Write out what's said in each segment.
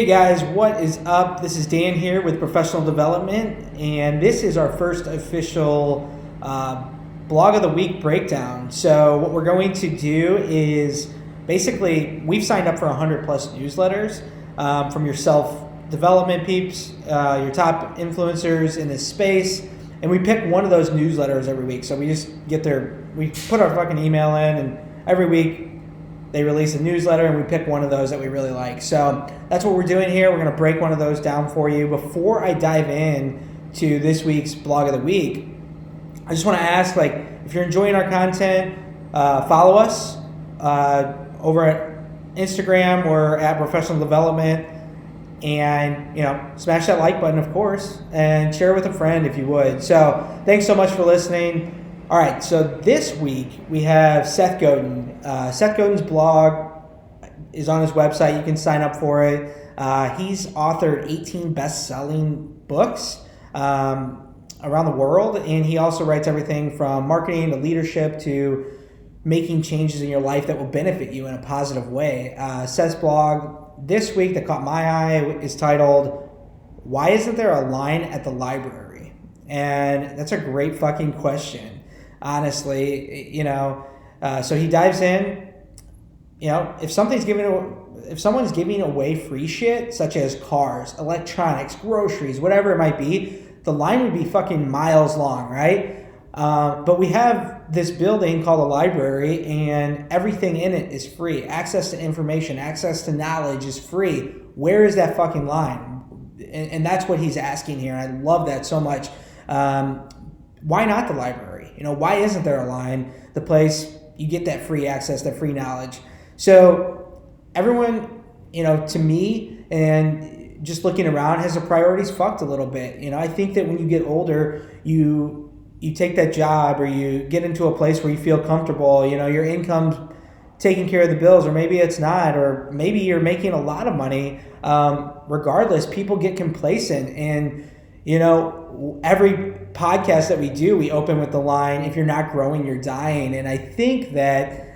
Hey guys, what is up? This is Dan here with Brofessional Development, and this is our first official blog of the week breakdown. So what we're going to do is basically we've signed up for 100 plus newsletters from your self-development peeps, your top influencers in this space, and we pick one of those newsletters every week. So we just we put our fucking email in, and every week they release a newsletter and we pick one of those that we really like. So that's what we're doing here. We're going to break one of those down for you. Before I dive in to this week's blog of the week, I just want to ask, if you're enjoying our content, follow us over at Instagram or at Brofessional Development, and smash that like button, of course, and share it with a friend if you would. So thanks so much for listening. All right, so this week we have Seth Godin. Seth Godin's blog is on his website. You can sign up for it. He's authored 18 best-selling books around the world, and he also writes everything from marketing to leadership to making changes in your life that will benefit you in a positive way. Seth's blog this week that caught my eye is titled, "Why Isn't There a Line at the Library?" And that's a great fucking question. Honestly, so he dives in. If someone's giving away free shit, such as cars, electronics, groceries, whatever it might be, the line would be fucking miles long, right? But we have this building called a library, and everything in it is free. Access to information, access to knowledge is free. Where is that fucking line? And that's what he's asking here. I love that so much. Why not the library? Why isn't there a line? The place you get that free access, that free knowledge. So everyone, to me, and just looking around, has their priorities fucked a little bit. I think that when you get older, you take that job, or you get into a place where you feel comfortable. Your income's taking care of the bills, or maybe it's not, or maybe you're making a lot of money. Regardless, people get complacent, and every podcast that we do, we open with the line, "If you're not growing, you're dying." And I think that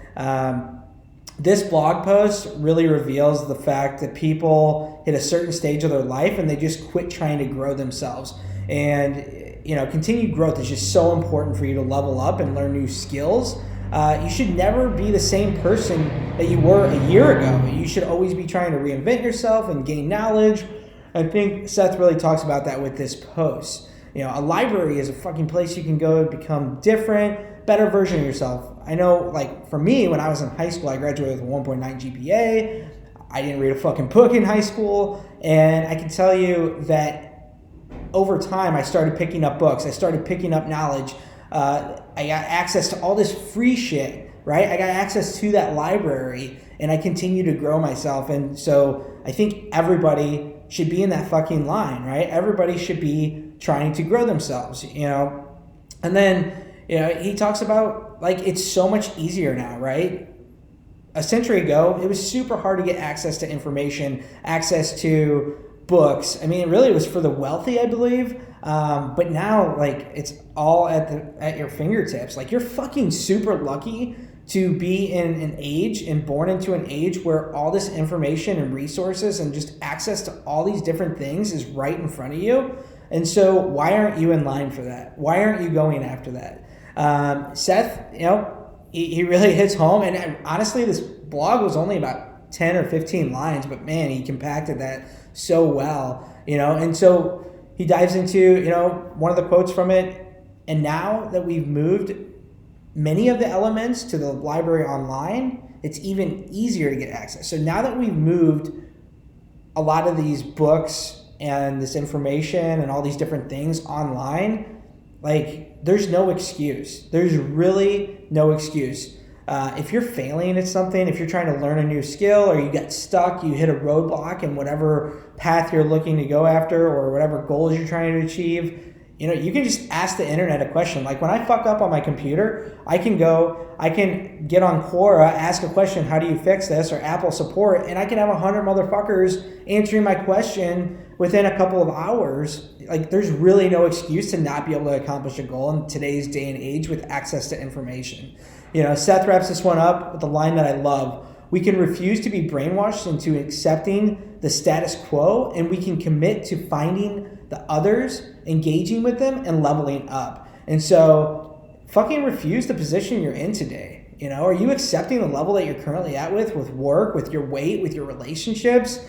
this blog post really reveals the fact that people hit a certain stage of their life and they just quit trying to grow themselves. And continued growth is just so important for you to level up and learn new skills. You should never be the same person that you were a year ago. You should always be trying to reinvent yourself and gain knowledge. I think Seth really talks about that with this post. A library is a fucking place you can go to become different, better version of yourself. I know, for me, when I was in high school, I graduated with a 1.9 GPA. I didn't read a fucking book in high school. And I can tell you that over time, I started picking up books. I started picking up knowledge. I got access to all this free shit, right? I got access to that library, and I continue to grow myself. And so I think everybody should be in that fucking line, right? Everybody should be trying to grow themselves, And then, he talks about, it's so much easier now, right? A century ago, it was super hard to get access to information, access to books. I mean, it was for the wealthy, I believe. But now, it's all at your fingertips. You're fucking super lucky to be in an age and born into an age where all this information and resources and just access to all these different things is right in front of you. And so why aren't you in line for that? Why aren't you going after that? Seth, he really hits home. And honestly, this blog was only about 10 or 15 lines, but man, he compacted that so well, And so he dives into, one of the quotes from it. And now that we've moved many of the elements to the library online, it's even easier to get access. So now that we've moved a lot of these books and this information and all these different things online, there's no excuse. There's really no excuse. If you're failing at something, if you're trying to learn a new skill, or you get stuck, you hit a roadblock in whatever path you're looking to go after or whatever goals you're trying to achieve, you can just ask the internet a question. When I fuck up on my computer, I can get on Quora, ask a question, "How do you fix this?" or Apple support, and I can have 100 motherfuckers answering my question within a couple of hours. There's really no excuse to not be able to accomplish a goal in today's day and age with access to information. Seth wraps this one up with the line that I love: We can refuse to be brainwashed into accepting the status quo, and we can commit to finding the others, engaging with them, and leveling up. And so fucking refuse the position you're in today. You know, are you accepting the level that you're currently at with work, with your weight, with your relationships,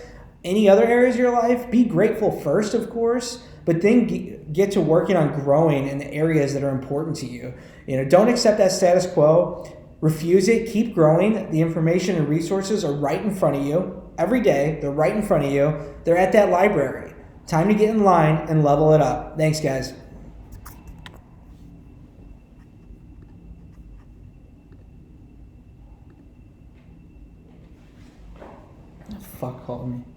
any other areas of your life? Be grateful first, of course, but then get to working on growing in the areas that are important to you. You know, don't accept that status quo. Refuse it. Keep growing. The information and resources are right in front of you every day. They're right in front of you. They're at that library. Time to get in line and level it up. Thanks, guys. Fuck called me.